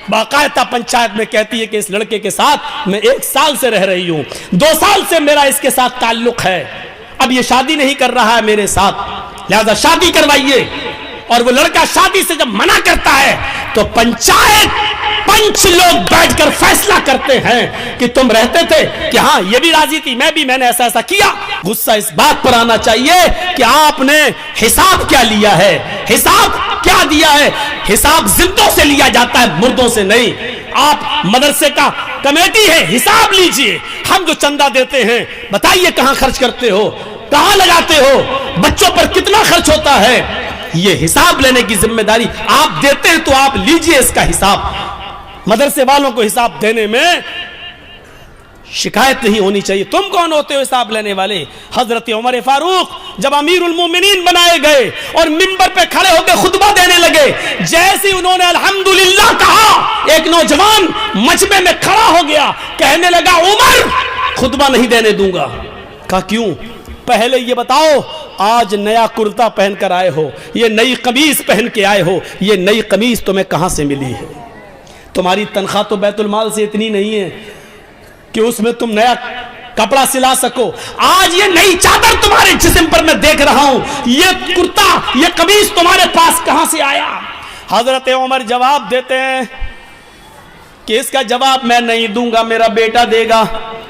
बाकायदा पंचायत में कहती है कि इस लड़के के साथ मैं 1 साल से रह रही हूं, 2 साल से मेरा इसके साथ ताल्लुक है, अब ये शादी नहीं कर रहा है मेरे साथ, लिहाजा शादी करवाइए। और वो लड़का शादी से जब मना करता है तो पंच लोग बैठकर फैसला करते हैं कि तुम रहते थे कि हाँ ये भी राजी थी, मैं भी, मैंने ऐसा ऐसा किया। गुस्सा इस बात पर आना चाहिए कि आपने हिसाब क्या लिया है, हिसाब क्या दिया है। हिसाब जिंदों से लिया जाता है, मुर्दों से नहीं। आप मदरसे का कमेटी है, हिसाब लीजिए। हम जो चंदा देते हैं बताइए कहां खर्च करते हो, कहां लगाते हो, बच्चों पर कितना खर्च होता है, ये हिसाब लेने की जिम्मेदारी आप देते हैं तो आप लीजिए इसका हिसाब। मदरसे वालों को हिसाब देने में शिकायत नहीं होनी चाहिए। तुम कौन होते हो हिसाब लेने वाले? हजरत उमर फारूक जब अमीरुल मोमिनीन बनाए गए और मिंबर पे खड़े होकर खुतबा देने लगे, जैसे उन्होंने अल्हम्दुलिल्लाह कहा, एक नौजवान मजमे में खड़ा हो गया, कहने लगा उमर खुतबा नहीं देने दूंगा। कहा क्यों? पहले ये बताओ, आज नया कुर्ता पहनकर आए हो, ये नई कमीज पहन के आए हो, ये नई कमीज तुम्हें कहां से मिली है? तुम्हारी तनख्वाह तो बैतुल माल से इतनी नहीं है कि उसमें तुम नया कपड़ा सिला सको। आज ये नई चादर तुम्हारे जिस्म पर मैं देख रहा हूं, ये कुर्ता, ये कमीज तुम्हारे पास कहां से आया? हजरत उमर जवाब देते हैं कि इसका जवाब मैं नहीं दूंगा, मेरा बेटा देगा।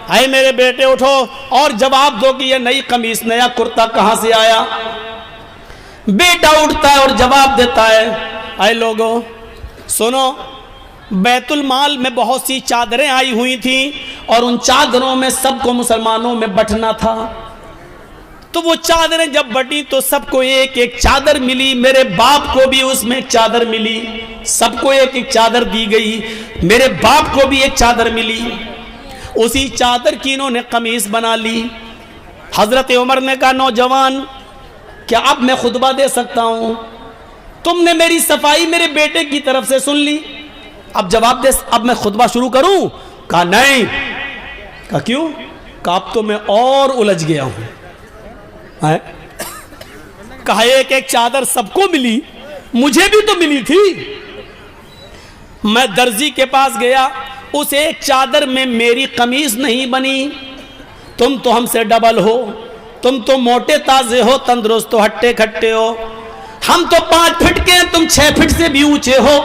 आए मेरे बेटे उठो और जवाब दो कि ये नई कमीज, नया कुर्ता कहां से आया? बेटा उठता है और जवाब देता है, आए लोगों सुनो, बैतुल माल में बहुत सी चादरें आई हुई थी और उन चादरों में सबको मुसलमानों में बंटना था। तो वो चादरें जब बटी तो सबको एक एक चादर मिली, मेरे बाप को भी उसमें एक चादर मिली, सबको एक एक चादर दी गई, मेरे बाप को भी एक चादर मिली। उसी चादर की इन्होंने कमीज बना ली। हजरत उमर ने कहा नौजवान क्या अब मैं खुतबा दे सकता हूं? तुमने मेरी सफाई मेरे बेटे की तरफ से सुन ली, अब जवाब दे, अब मैं खुतबा शुरू करूं? कहा नहीं। कहा क्यों? कहा अब तो मैं और उलझ गया हूं। कहा एक एक चादर सबको मिली, मुझे भी तो मिली थी। मैं दर्जी के पास गया, उस एक चादर में मेरी कमीज नहीं बनी। तुम तो हमसे डबल हो, तुम तो मोटे ताजे हो, तंदुरुस्त हो, हट्टे खट्टे हो। हम तो 5 फीट के हैं, तुम 6 फीट से भी ऊंचे हो,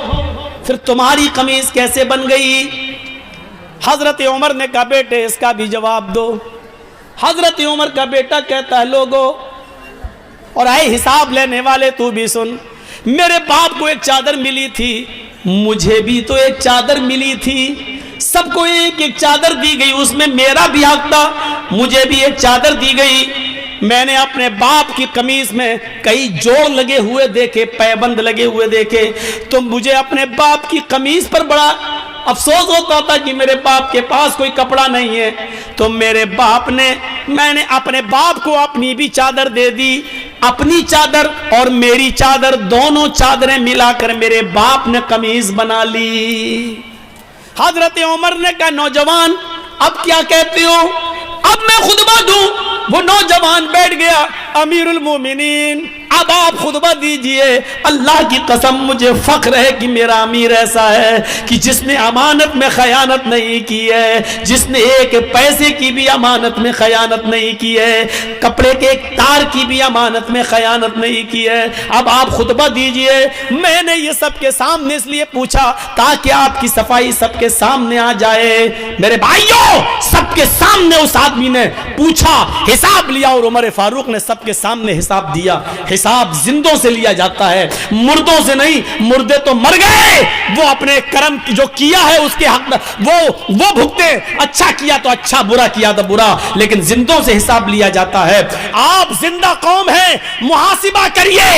फिर तुम्हारी कमीज कैसे बन गई? हजरत उमर ने कहा बेटे इसका भी जवाब दो। हजरत उमर का बेटा कहता है लोगों और आए हिसाब लेने वाले तू भी सुन, मेरे बाप को एक चादर मिली थी, मुझे भी तो एक चादर मिली थी, सबको एक एक चादर दी गई, उसमें मेरा भी हक था, मुझे भी एक चादर दी गई। मैंने अपने बाप की कमीज में कई जोड़ लगे हुए देखे, पैबंद लगे हुए देखे, तो मुझे अपने बाप की कमीज पर बड़ा अफसोस होता था कि मेरे बाप के पास कोई कपड़ा नहीं है। तो मैंने अपने बाप को अपनी भी चादर दे दी, अपनी चादर और मेरी चादर, दोनों चादरें मिलाकर मेरे बाप ने कमीज बना ली। हजरत उमर ने कहा नौजवान अब क्या कहते हो, अब मैं खुतबा दूं? वो नौजवान बैठ गया, अमीरुल मोमिनीन अब आप खुतबा दीजिए। अल्लाह की कसम मुझे फख्र है कि मेरा अमीर ऐसा है कि जिसने अमानत में खयानत नहीं की है, जिसने एक पैसे की भी अमानत में खयानत नहीं की है, कपड़े के एक तार की भी अमानत में खयानत नहीं की है। अब आप खुतबा दीजिए। मैंने ये सबके सामने इसलिए पूछा ताकि आपकी सफाई सबके सामने आ जाए। मेरे भाइयों सबके सामने उस आदमी ने पूछा, हिसाब लिया और उमर फारूक ने सबके सामने हिसाब दिया। हिसाब जिंदों से लिया जाता है, मुर्दों से नहीं। मुर्दे तो मर गए, वो अपने कर्म जो किया है उसके हक वो भुगते, अच्छा किया तो अच्छा, बुरा किया तो बुरा, लेकिन जिंदों से हिसाब लिया जाता है। आप जिंदा कौम है, मुहासिबा करिए,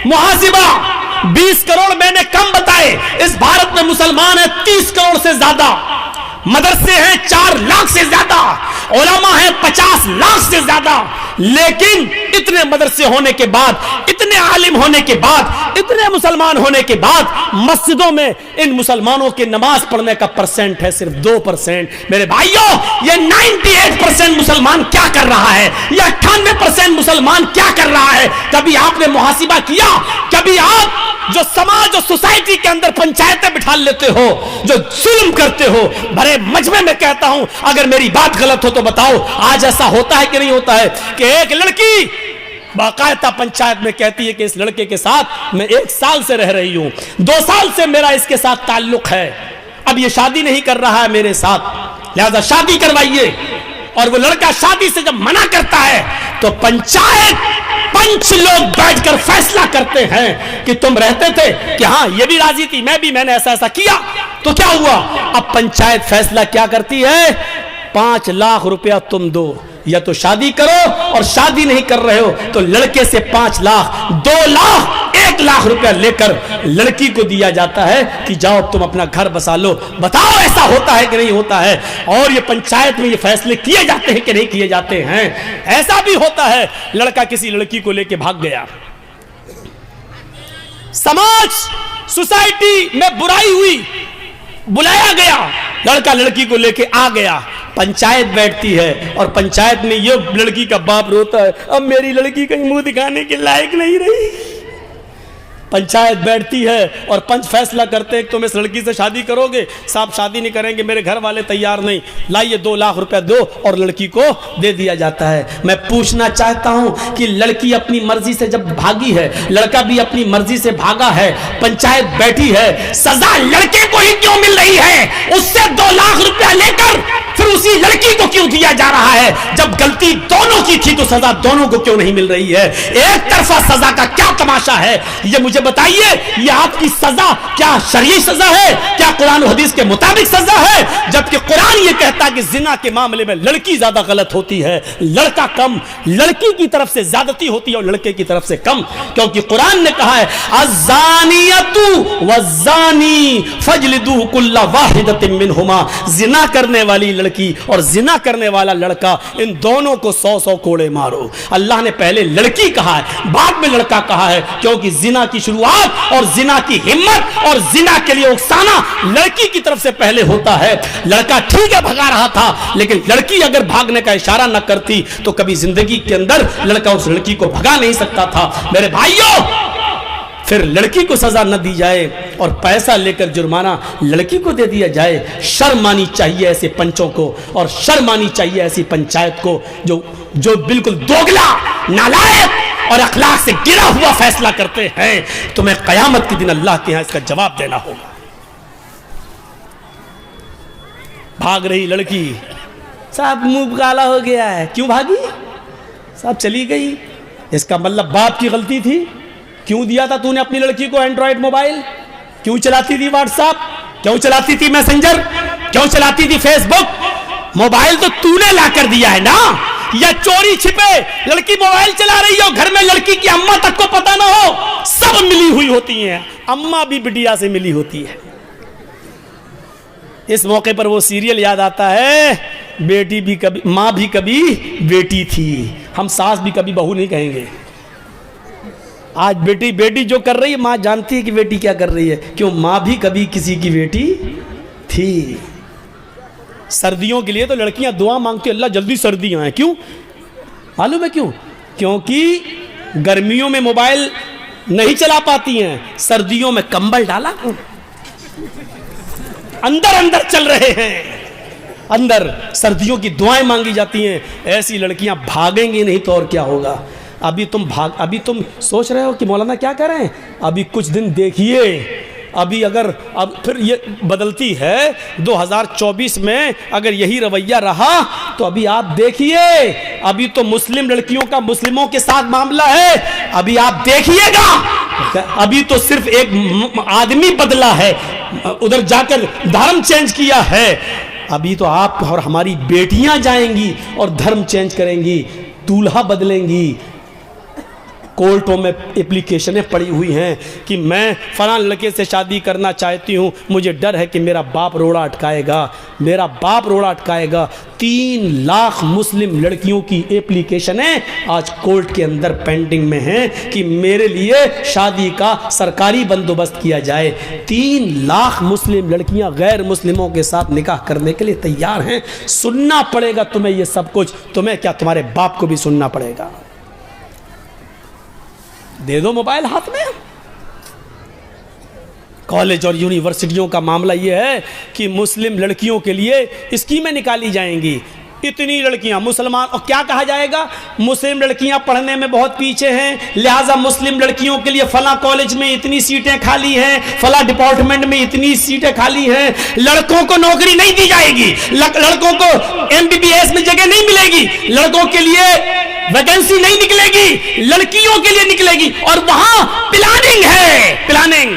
मुहासिबा। 20 करोड़ मैंने कम बताए, इस भारत में मुसलमान है 30 करोड़ से ज्यादा, मदरसे हैं 4 लाख से ज्यादा, उलमा हैं 50 लाख से ज्यादा, लेकिन इतने मदरसे होने के बाद, इतने आलिम होने के बाद, इतने मुसलमान होने के बाद मस्जिदों में इन मुसलमानों के नमाज पढ़ने का परसेंट है सिर्फ 2%। मेरे भाइयों ये 98% मुसलमान क्या कर रहा है, यह 98% मुसलमान क्या कर रहा है? कभी आपने मुहासिबा किया? कभी आप जो समाज और सोसाइटी के अंदर पंचायतें बिठा लेते हो, जो जुल्म करते हो, बड़े मजमे में कहता हूं, अगर मेरी बात गलत हो तो बताओ, आज ऐसा होता है कि नहीं होता है कि एक लड़की बाकायदा पंचायत में कहती है कि इस लड़के के साथ मैं 1 साल से रह रही हूं, 2 साल से मेरा इसके साथ ताल्लुक है, अब ये शादी नहीं कर रहा है मेरे साथ, लिहाजा शादी करवाइए। और वो लड़का शादी से जब मना करता है तो पंचायत पंच लोग बैठकर फैसला करते हैं कि तुम रहते थे कि हाँ ये भी राजी थी, मैं भी, मैंने ऐसा ऐसा किया, तो क्या हुआ? अब पंचायत फैसला क्या करती है? 5 लाख रुपया तुम दो, या तो शादी करो, और शादी नहीं कर रहे हो तो लड़के से 5 लाख, 2 लाख, 1 लाख रुपया लेकर लड़की को दिया जाता है कि जाओ तुम अपना घर बसा लो। बताओ ऐसा होता है कि नहीं होता है? और ये पंचायत में ये फैसले किए जाते हैं कि नहीं किए जाते हैं? ऐसा भी होता है, लड़का किसी लड़की को लेके भाग गया, समाज सोसाइटी में बुराई हुई, बुलाया गया, लड़का लड़की को लेके आ गया, पंचायत बैठती है और पंचायत में ये लड़की का बाप रोता है, अब मेरी लड़की कहीं मुंह दिखाने के लायक नहीं रही। पंचायत बैठती है और पंच फैसला करते हैं कि तुम इस लड़की से शादी करोगे? साहब शादी नहीं करेंगे, मेरे घर वाले तैयार नहीं, लाइए 2 लाख रुपया दो, और लड़की को दे दिया जाता है। मैं पूछना चाहता हूं कि लड़की अपनी मर्जी से जब भागी है, लड़का भी अपनी मर्जी से भागा है, पंचायत बैठी है, सजा लड़के को ही क्यों मिल रही है? उससे 2 लाख रुपया लेकर फिर उसी लड़की को क्यों दिया जा रहा है? जब गलती दोनों की थी तो सजा दोनों को क्यों नहीं मिल रही है? एक तरफा सजा का क्या तमाशा है? ये मुझे बताइए, ये आपकी सजा क्या शरई सजा है? क्या कुरान और हदीस के मुताबिक सजा है? जबकि कुरान ये कहता है कि जिना के मामले में लड़की ज्यादा गलत होती है, लड़का कम, लड़की की तरफ से ज्यादती होती है और लड़के की तरफ से कम, क्योंकि कुरान ने कहा है अज़्ज़ानियतु वज़्ज़ानी फजलिदू कुल्ला वाहिदतिन मिनहुमा, जिना करने वाली लड़की और जिना करने वाला लड़का, इन दोनों को 100-100 कोड़े मारो। अल्लाह ने पहले लड़की कहा है, बाद में लड़का कहा है, क्योंकि जिना की शुरुआत और जिना की हिम्मत और जिना के लिए उकसाना लड़की की तरफ से पहले होता है। लड़का ठीक है भगा रहा था, लेकिन लड़की अगर भागने का इशारा न करती तो कभी जिंदगी के अंदर लड़का उस लड़की को भगा नहीं सकता था। मेरे भाइयों, फिर लड़की को सजा न दी जाए और पैसा लेकर जुर्माना लड़की को दे दिया जाए। शर्म आनी चाहिए ऐसे पंचों को, और शर्म आनी चाहिए ऐसी पंचायत को जो बिल्कुल दोगला, नालायक और अखलाक से गिरा हुआ फैसला करते हैं। तुम्हें कयामत के दिन अल्लाह के यहां इसका जवाब देना होगा। भाग रही लड़की, साहब मुंह काला हो गया है, क्यों भागी? साहब चली गई, इसका मतलब बाप की गलती थी। क्यों दिया था तूने अपनी लड़की को एंड्रॉइड मोबाइल? क्यों चलाती थी व्हाट्सएप? क्यों चलाती थी मैसेंजर? क्यों चलाती थी फेसबुक? मोबाइल तो तूने ला कर दिया है ना? या चोरी छिपे लड़की मोबाइल चला रही हो, घर में लड़की की अम्मा तक को पता ना हो? सब मिली हुई होती हैं, अम्मा भी बिटिया से मिली होती है। इस मौके पर वो सीरियल याद आता है, बेटी भी कभी माँ भी कभी बेटी थी। हम सास भी कभी बहू नहीं कहेंगे। आज बेटी जो कर रही है, माँ जानती है कि बेटी क्या कर रही है, क्यों? माँ भी कभी किसी की बेटी थी। सर्दियों के लिए तो लड़कियां दुआ मांगती, अल्लाह जल्दी सर्दियां आए। क्यों मालूम है क्यों? क्योंकि गर्मियों में मोबाइल नहीं चला पाती हैं, सर्दियों में कंबल डाला, अंदर अंदर चल रहे हैं, अंदर सर्दियों की दुआएं मांगी जाती हैं। ऐसी लड़कियां भागेंगी नहीं तो और क्या होगा? अभी तुम सोच रहे हो कि मौलाना क्या करें? अभी कुछ दिन देखिए, अभी अगर अब फिर ये बदलती है 2024 में, अगर यही रवैया रहा तो अभी आप देखिए, अभी तो मुस्लिम लड़कियों का मुस्लिमों के साथ मामला है, अभी आप देखिएगा। अभी तो सिर्फ एक आदमी बदला है, उधर जाकर धर्म चेंज किया है। अभी तो आप और हमारी बेटियां जाएंगी और धर्म चेंज करेंगी, दूल्हा बदलेंगी। कोर्टों में एप्लीकेशनें पड़ी हुई हैं कि मैं फलां लड़के से शादी करना चाहती हूँ, मुझे डर है कि मेरा बाप रोड़ा अटकाएगा, मेरा बाप रोड़ा अटकाएगा। 3 लाख मुस्लिम लड़कियों की एप्लीकेशनें आज कोर्ट के अंदर पेंडिंग में हैं कि मेरे लिए शादी का सरकारी बंदोबस्त किया जाए। 3 लाख मुस्लिम लड़कियां गैर मुस्लिमों के साथ निकाह करने के लिए तैयार हैं। सुनना पड़ेगा तुम्हें ये सब कुछ, तुम्हें क्या तुम्हारे बाप को भी सुनना पड़ेगा। दे दो मोबाइल हाथ में, कॉलेज और यूनिवर्सिटियों का मामला ये है कि मुस्लिम लड़कियों के लिए स्कीमें निकाली जाएंगी। इतनी लड़कियां मुसलमान, और क्या कहा जाएगा, मुस्लिम लड़कियां पढ़ने में बहुत पीछे हैं, लिहाजा मुस्लिम लड़कियों के लिए फला कॉलेज में इतनी सीटें खाली हैं, फला डिपार्टमेंट में इतनी सीटें खाली हैं। लड़कों को नौकरी नहीं दी जाएगी, लड़कों को MBBS में जगह नहीं मिलेगी, लड़कों के लिए वैकेंसी नहीं निकलेगी, लड़कियों के लिए निकलेगी। और वहां प्लानिंग है, प्लानिंग।